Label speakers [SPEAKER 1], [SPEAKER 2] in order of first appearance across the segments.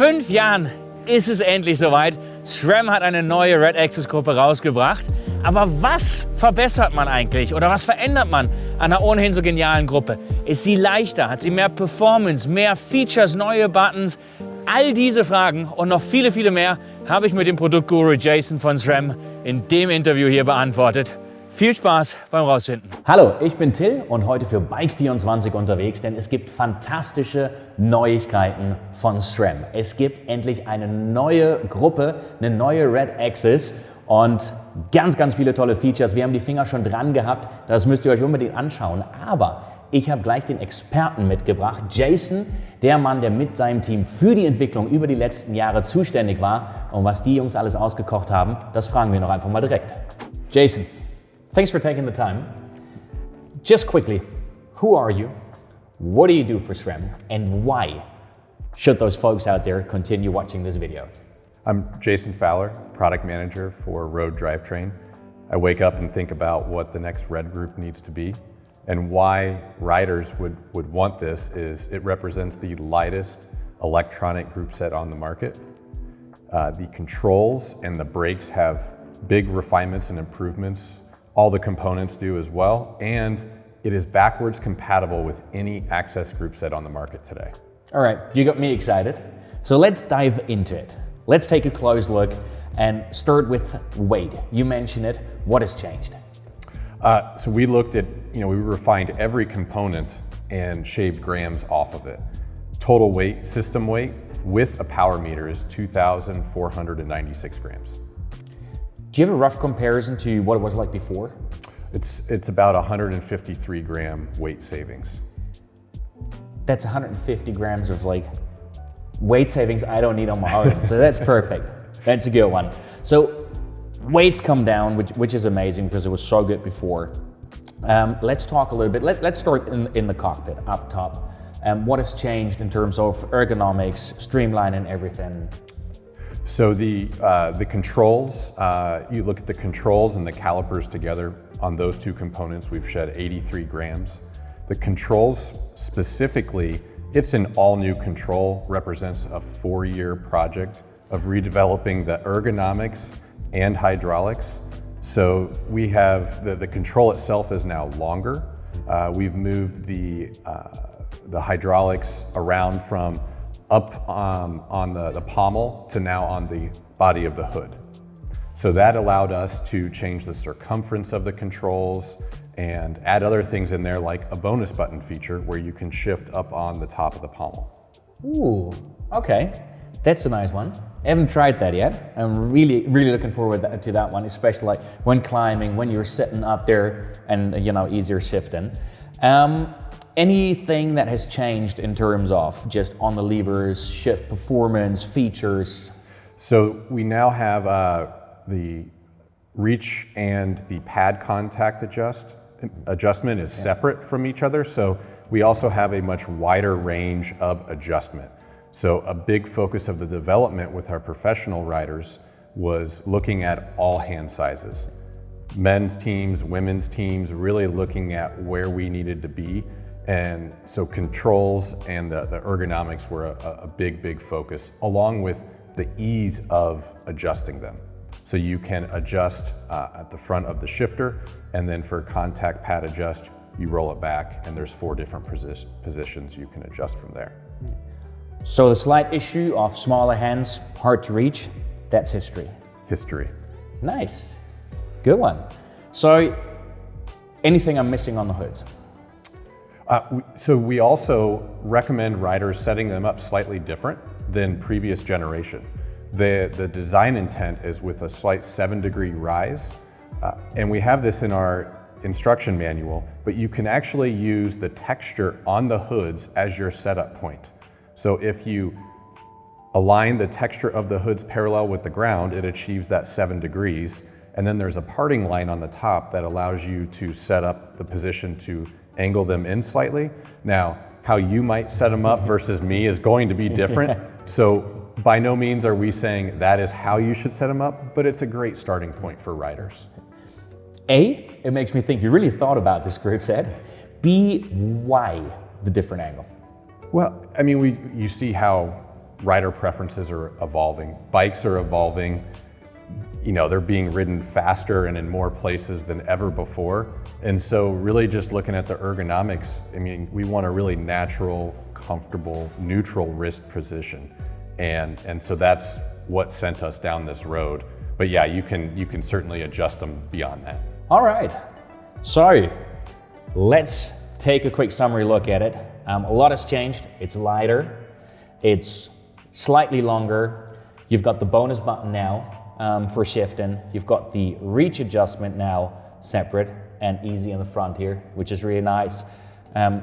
[SPEAKER 1] 5 Jahren ist es endlich soweit. SRAM hat eine neue Red Axis Gruppe rausgebracht. Aber was verbessert man eigentlich oder was verändert man an einer ohnehin so genialen Gruppe? Ist sie leichter? Hat sie mehr Performance, mehr Features, neue Buttons? All diese Fragen und noch viele, viele mehr habe ich mit dem Produktguru Jason von SRAM in dem Interview hier beantwortet. Viel Spaß beim Rausfinden.
[SPEAKER 2] Hallo, ich bin Till und heute für Bike24 unterwegs, denn es gibt fantastische Neuigkeiten von SRAM. Es gibt endlich eine neue Gruppe, eine neue Red Axis und ganz, ganz viele tolle Features. Wir haben die Finger schon dran gehabt, das müsst ihr euch unbedingt anschauen. Aber ich habe gleich den Experten mitgebracht, Jason, der Mann, der mit seinem Team für die Entwicklung über die letzten Jahre zuständig war. Und was die Jungs alles ausgekocht haben, das fragen wir noch einfach mal direkt. Jason, thanks for taking the time. Just quickly, who are you? What do you do for SRAM? And why should those folks out there continue watching this video?
[SPEAKER 3] I'm Jason Fowler, product manager for Road Drivetrain. I wake up and think about what the next Red group needs to be. And why riders would want this is it represents the lightest electronic group set on the market. The controls and the brakes have big refinements and improvements. All the components do as well, and it is backwards compatible with any Access group set on the market today.
[SPEAKER 2] All right, you got me excited. So let's dive into it. Let's take a close look and start with weight. You mentioned it. What has changed?
[SPEAKER 3] So we looked at, we refined every component and shaved grams off of it. Total weight, system weight, with a power meter is 2,496 grams.
[SPEAKER 2] Do you have a rough comparison to what it was like before?
[SPEAKER 3] It's about 153 gram weight savings.
[SPEAKER 2] That's 150 grams of weight savings I don't need on my own. So that's perfect. That's a good one. So weights come down, which is amazing because it was so good before. Let's talk a little bit. Let's start in the cockpit up top. What has changed in terms of ergonomics, streamlining everything?
[SPEAKER 3] So the controls, you look at the controls and the calipers together. On those two components, we've shed 83 grams. The controls specifically, it's an all-new control, represents a 4-year project of redeveloping the ergonomics and hydraulics. So we have, the control itself is now longer. We've moved the hydraulics around from up on the pommel to now on the body of the hood. So that allowed us to change the circumference of the controls and add other things in there like a bonus button feature where you can shift up on the top of the pommel.
[SPEAKER 2] Ooh, okay. That's a nice one. I haven't tried that yet. I'm really, really looking forward to that one, especially when climbing, when you're sitting up there and easier shifting. Anything that has changed in terms of just on the levers, shift performance, features?
[SPEAKER 3] So we now have the reach and the pad contact adjustment is separate from each other. So we also have a much wider range of adjustment. So a big focus of the development with our professional riders was looking at all hand sizes. Men's teams, women's teams, really looking at where we needed to be. And so controls and the ergonomics were a big, big focus, along with the ease of adjusting them. So you can adjust at the front of the shifter, and then for contact pad adjust, you roll it back, and there's 4 different positions you can adjust from there.
[SPEAKER 2] So the slight issue of smaller hands, hard to reach, that's history.
[SPEAKER 3] History.
[SPEAKER 2] Nice, good one. So anything I'm missing on the hoods?
[SPEAKER 3] So we also recommend riders setting them up slightly different than previous generation. The design intent is with a slight 7-degree rise, and we have this in our instruction manual, but you can actually use the texture on the hoods as your setup point. So if you align the texture of the hoods parallel with the ground, it achieves that 7 degrees, and then there's a parting line on the top that allows you to set up the position to angle them in slightly. Now, how you might set them up versus me is going to be different. So by no means are we saying that is how you should set them up, but it's a great starting point for riders.
[SPEAKER 2] A, it makes me think you really thought about this group set. B, why the different angle?
[SPEAKER 3] Well, I mean, you see how rider preferences are evolving. Bikes are evolving. You know, they're being ridden faster and in more places than ever before. And so really just looking at the ergonomics, I mean, we want a really natural, comfortable, neutral wrist position. And so that's what sent us down this road. But yeah, you can certainly adjust them beyond that.
[SPEAKER 2] All right, so let's take a quick summary look at it. A lot has changed. It's lighter, it's slightly longer. You've got the bonus button now for shifting. You've got the reach adjustment now separate and easy in the front here, which is really nice. And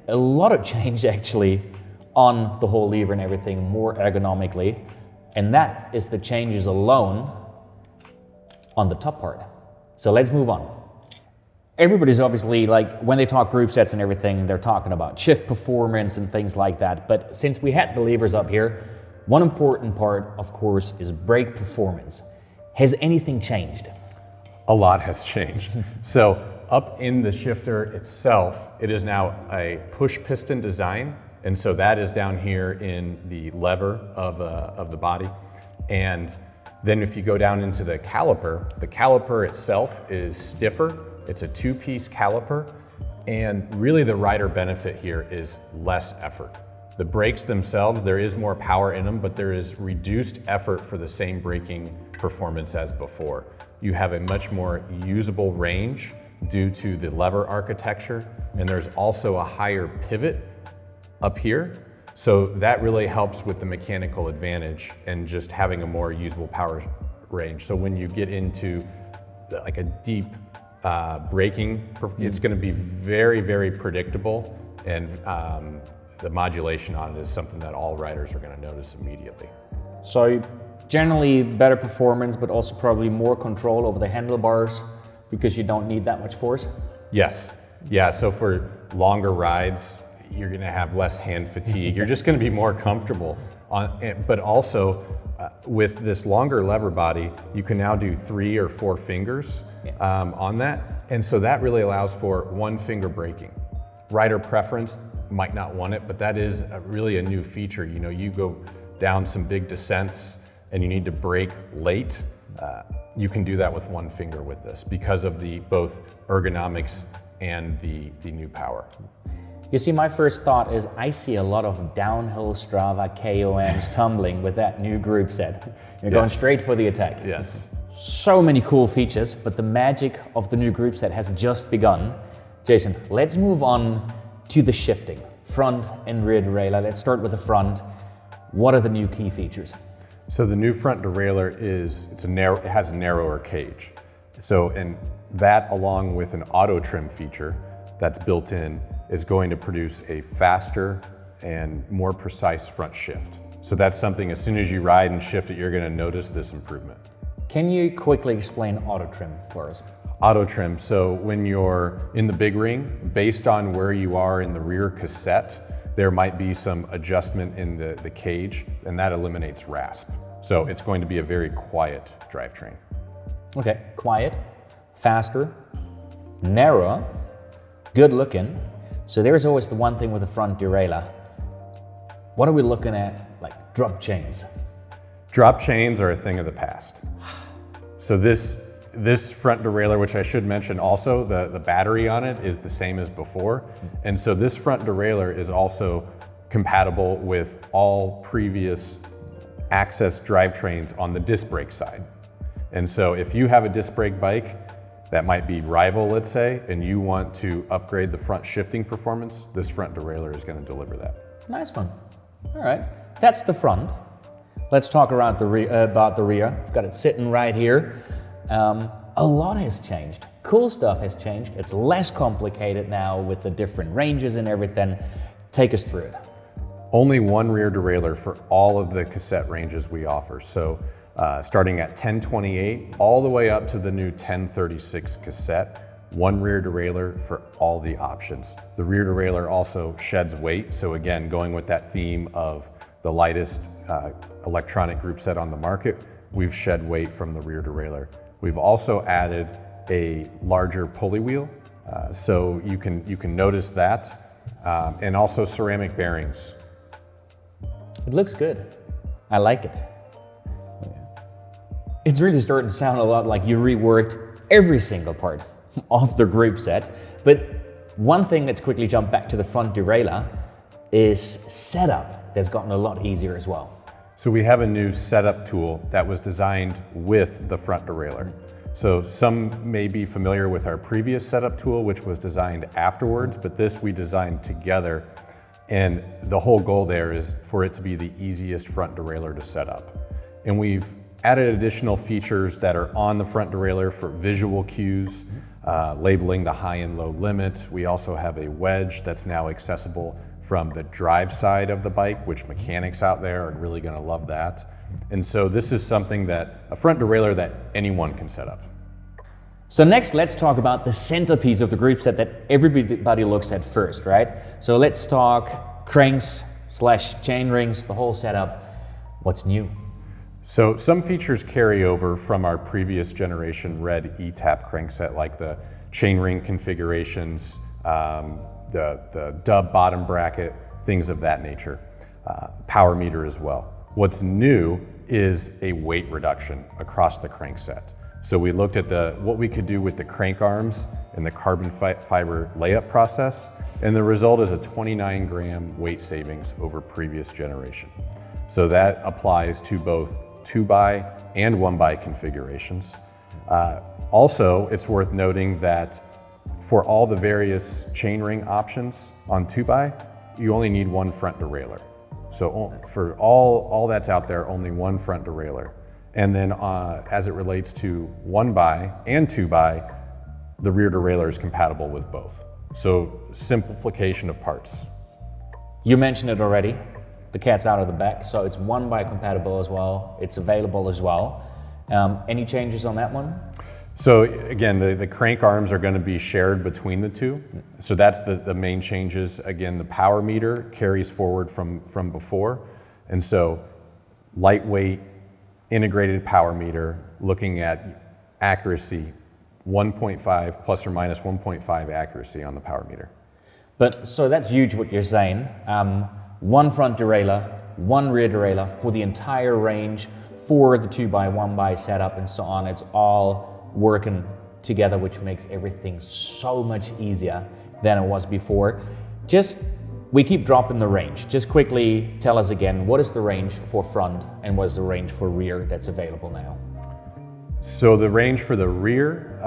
[SPEAKER 2] a lot of change actually on the whole lever and everything, more ergonomically. And that is the changes alone on the top part. So let's move on. Everybody's obviously, like, when they talk group sets and everything, they're talking about shift performance and things like that. But since we had the levers up here, one important part, of course, is brake performance. Has anything changed?
[SPEAKER 3] A lot has changed. So up in the shifter itself, it is now a push piston design. And so that is down here in the lever of the body. And then if you go down into the caliper itself is stiffer. It's a two-piece caliper. And really the rider benefit here is less effort. The brakes themselves, there is more power in them, but there is reduced effort for the same braking performance as before. You have a much more usable range due to the lever architecture. And there's also a higher pivot up here. So that really helps with the mechanical advantage and just having a more usable power range. So when you get into like a deep braking, it's going to be very, very predictable. And the modulation on it is something that all riders are going to notice immediately.
[SPEAKER 2] So generally better performance, but also probably more control over the handlebars because you don't need that much force?
[SPEAKER 3] Yes. Yeah, so for longer rides, you're going to have less hand fatigue. You're just going to be more comfortable. But also, with this longer lever body, you can now do 3 or 4 fingers on that. And so that really allows for one finger braking. Rider preference might not want it, but that is really a new feature. You know, you go down some big descents and you need to brake late. You can do that with one finger with this because of the both ergonomics and the new power.
[SPEAKER 2] You see, my first thought is I see a lot of downhill Strava KOMs tumbling with that new group set. You're going straight for the attack.
[SPEAKER 3] Yes.
[SPEAKER 2] So many cool features, but the magic of the new group set has just begun. Jason, let's move on to the shifting, front and rear derailleur. Let's start with the front. What are the new key features?
[SPEAKER 3] So the new front derailleur it has a narrower cage. So, and that along with an auto trim feature that's built in is going to produce a faster and more precise front shift. So that's something, as soon as you ride and shift it, you're going to notice this improvement.
[SPEAKER 2] Can you quickly explain auto trim for us?
[SPEAKER 3] Auto trim, so when you're in the big ring, based on where you are in the rear cassette, there might be some adjustment in the cage, and that eliminates rasp. So it's going to be a very quiet drivetrain.
[SPEAKER 2] Okay, quiet, faster, narrow, good looking. So there's always the one thing with the front derailleur. What are we looking at, like drop chains?
[SPEAKER 3] Drop chains are a thing of the past. So this front derailleur, which I should mention also, the battery on it is the same as before. And so this front derailleur is also compatible with all previous Access drivetrains on the disc brake side. And so if you have a disc brake bike that might be rival, let's say, and you want to upgrade the front shifting performance, this front derailleur is going to deliver that.
[SPEAKER 2] Nice one. All right, that's the front. Let's talk about the rear. I've got it sitting right here. A lot has changed. Cool stuff has changed. It's less complicated now with the different ranges and everything. Take us through it.
[SPEAKER 3] Only one rear derailleur for all of the cassette ranges we offer. So starting at 1028 all the way up to the new 1036 cassette, one rear derailleur for all the options. The rear derailleur also sheds weight. So again, going with that theme of the lightest electronic group set on the market, we've shed weight from the rear derailleur. We've also added a larger pulley wheel. So you can notice that, and also ceramic bearings.
[SPEAKER 2] It looks good. I like it. It's really starting to sound a lot like you reworked every single part of the group set. But one thing that's quickly jumped back to the front derailleur is setup that's gotten a lot easier as well.
[SPEAKER 3] So we have a new setup tool that was designed with the front derailleur. So some may be familiar with our previous setup tool, which was designed afterwards, but this we designed together. And the whole goal there is for it to be the easiest front derailleur to set up. And we've added additional features that are on the front derailleur for visual cues, labeling the high and low limit. We also have a wedge that's now accessible from the drive side of the bike, which mechanics out there are really gonna love that. And so this is something that, a front derailleur that anyone can set up.
[SPEAKER 2] So next, let's talk about the centerpiece of the group set that everybody looks at first, right? So let's talk cranks / chain rings, the whole setup. What's new?
[SPEAKER 3] So some features carry over from our previous generation Red ETAP crankset, like the chainring configurations, the dub bottom bracket, things of that nature. Power meter as well. What's new is a weight reduction across the crankset. So we looked at what we could do with the crank arms and the carbon fiber layup process, and the result is a 29 gram weight savings over previous generation. So that applies to both 2x and 1x configurations. Also, it's worth noting that for all the various chainring options on 2x, you only need one front derailleur. So for all that's out there, only one front derailleur. And then as it relates to 1x and 2x, the rear derailleur is compatible with both. So simplification of parts.
[SPEAKER 2] You mentioned it already. The cat's out of the bag, so it's 1x compatible as well. It's available as well. Any changes on that one?
[SPEAKER 3] So again, the crank arms are going to be shared between the two. So that's the main changes. Again, the power meter carries forward from before. And so lightweight, integrated power meter, looking at accuracy, 1.5 plus or minus 1.5 accuracy on the power meter.
[SPEAKER 2] But so that's huge what you're saying. One front derailleur, one rear derailleur for the entire range, for the 2x, 1x setup and so on. It's all working together, which makes everything so much easier than it was before. We keep dropping the range. Just quickly tell us again, what is the range for front and what is the range for rear that's available now?
[SPEAKER 3] So the range for the rear,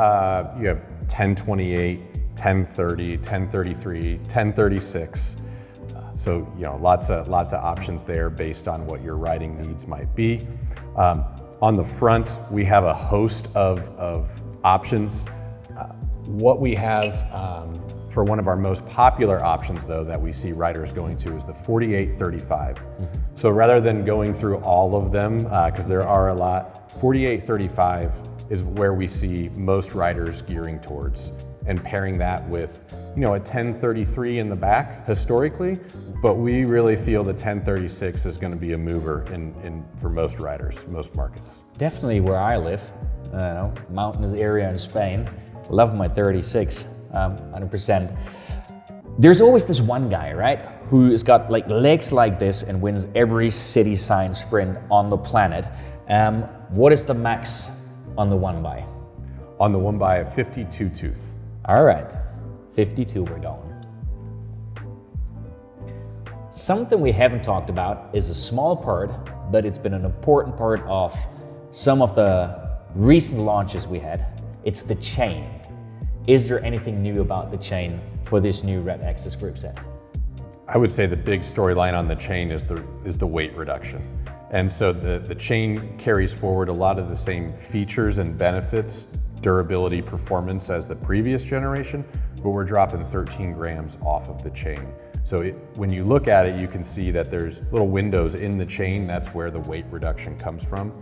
[SPEAKER 3] you have 1028, 1030, 1033, 1036. So lots of options there based on what your riding needs might be. On the front, we have a host of options. What we have for one of our most popular options, though, that we see riders going to is the 4835. So rather than going through all of them, because there are a lot, 4835 is where we see most riders gearing towards, and pairing that with a 1033 in the back historically, but we really feel the 1036 is going to be a mover for most riders, most markets.
[SPEAKER 2] Definitely where I live, mountainous area in Spain. Love my 36, 100%. There's always this one guy, right, who's got legs like this and wins every city sign sprint on the planet. What is the max on the 1x?
[SPEAKER 3] On the 1x, a 52 tooth.
[SPEAKER 2] All right, 52 we're going. Something we haven't talked about is a small part, but it's been an important part of some of the recent launches we had. It's the chain. Is there anything new about the chain for this new Red Access group set?
[SPEAKER 3] I would say the big storyline on the chain is the weight reduction. And so the chain carries forward a lot of the same features and benefits, durability, performance as the previous generation, but we're dropping 13 grams off of the chain. So when you look at it, you can see that there's little windows in the chain. That's where the weight reduction comes from.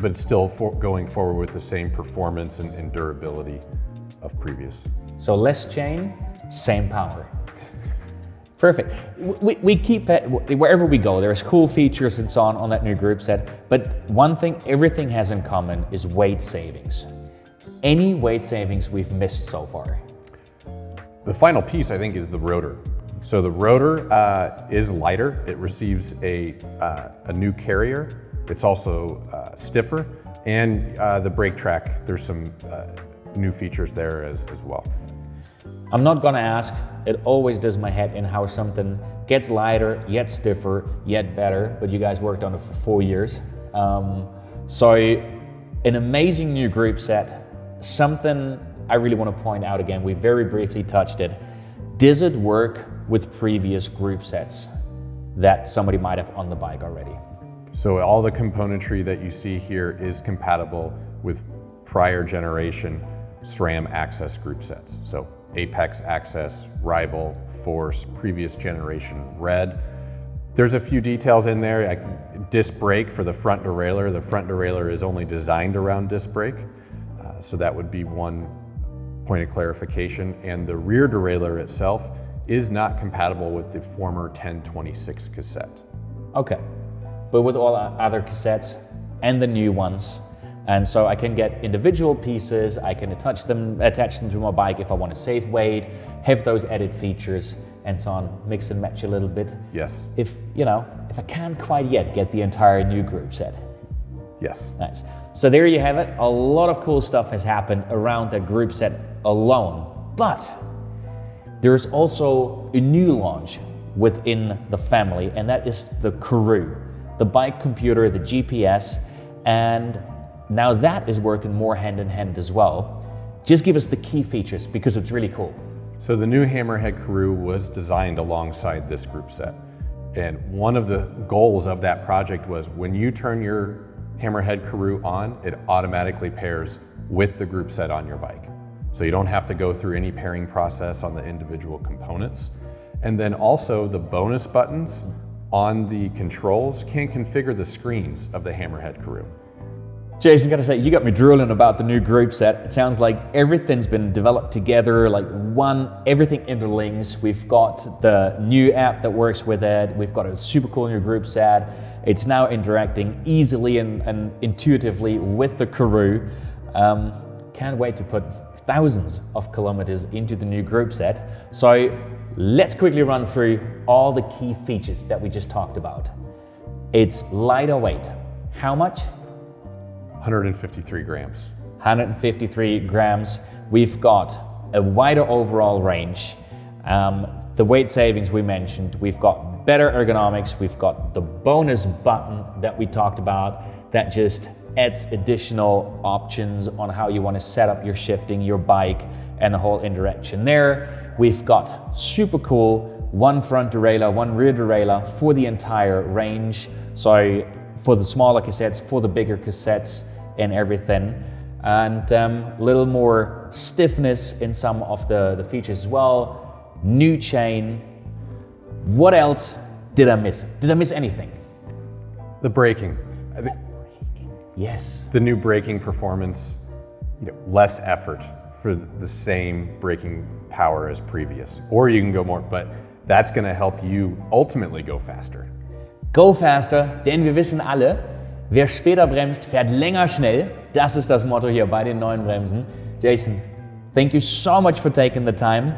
[SPEAKER 3] But still going forward with the same performance and durability of previous.
[SPEAKER 2] So less chain, same power. Perfect. We keep it, wherever we go, there's cool features and so on that new group set, but one thing everything has in common is weight savings. Any weight savings we've missed so far?
[SPEAKER 3] The final piece, I think, is the rotor. So the rotor is lighter. It receives a new carrier. It's also stiffer. And the brake track, there's some new features there as well.
[SPEAKER 2] I'm not gonna ask, it always does my head in how something gets lighter, yet stiffer, yet better, but you guys worked on it for 4 years. So an amazing new group set, something I really want to point out again, we very briefly touched it. Does it work with previous group sets that somebody might have on the bike already?
[SPEAKER 3] So all the componentry that you see here is compatible with prior generation SRAM Access group sets. So Apex Access, Rival, Force, previous generation Red. There's a few details in there. Disc brake for the front derailleur. The front derailleur is only designed around disc brake. So that would be one point of clarification. And the rear derailleur itself is not compatible with the former 1026 cassette.
[SPEAKER 2] Okay, but with all other cassettes and the new ones, and so I can get individual pieces, I can attach them to my bike if I want to save weight, have those added features and so on, mix and match a little bit.
[SPEAKER 3] Yes.
[SPEAKER 2] If I can't quite yet get the entire new group set.
[SPEAKER 3] Yes.
[SPEAKER 2] Nice. So there you have it. A lot of cool stuff has happened around that group set alone, but there's also a new launch within the family, and that is the Karoo, the bike computer, the GPS, and now that is working more hand in hand as well. Just give us the key features because it's really cool.
[SPEAKER 3] So the new Hammerhead Karoo was designed alongside this group set. And one of the goals of that project was when you turn your Hammerhead Karoo on, it automatically pairs with the group set on your bike. So you don't have to go through any pairing process on the individual components. And then also the bonus buttons on the controls can configure the screens of the Hammerhead Karoo.
[SPEAKER 2] Jason, gotta say, you got me drooling about the new group set. It sounds like everything's been developed together, like everything interlinks. We've got the new app that works with it. We've got a super cool new group set. It's now interacting easily and intuitively with the Karoo. Can't wait to put thousands of kilometers into the new group set. So let's quickly run through all the key features that we just talked about. It's lighter weight. How much?
[SPEAKER 3] 153 grams.
[SPEAKER 2] 153 grams. We've got a wider overall range. The weight savings we mentioned. We've got better ergonomics. We've got the bonus button that we talked about that just adds additional options on how you want to set up your shifting, your bike, and the whole interaction there. We've got super cool one front derailleur, one rear derailleur for the entire range. So for the smaller cassettes, for the bigger cassettes and everything. And a little more stiffness in some of the features as well. New chain. What else did I miss? Did I miss anything?
[SPEAKER 3] The braking.
[SPEAKER 2] Yes.
[SPEAKER 3] The new braking performance, less effort for the same braking power as previous. Or you can go more, but that's going to help you ultimately go faster.
[SPEAKER 2] Go faster, denn wir wissen alle, wer später bremst, fährt länger schnell. Das ist das Motto hier bei den neuen Bremsen. Jason, thank you so much for taking the time.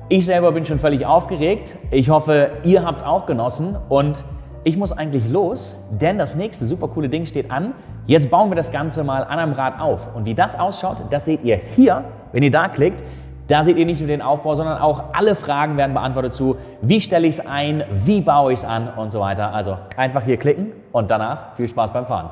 [SPEAKER 2] Ich selber bin schon völlig aufgeregt. Ich hoffe, ihr habt es auch genossen und ich muss eigentlich los, denn das nächste super coole Ding steht an. Jetzt bauen wir das Ganze mal an einem Rad auf. Und wie das ausschaut, das seht ihr hier, wenn ihr da klickt. Da seht ihr nicht nur den Aufbau, sondern auch alle Fragen werden beantwortet zu, wie stelle ich es ein, wie baue ich es an und so weiter. Also einfach hier klicken und danach viel Spaß beim Fahren.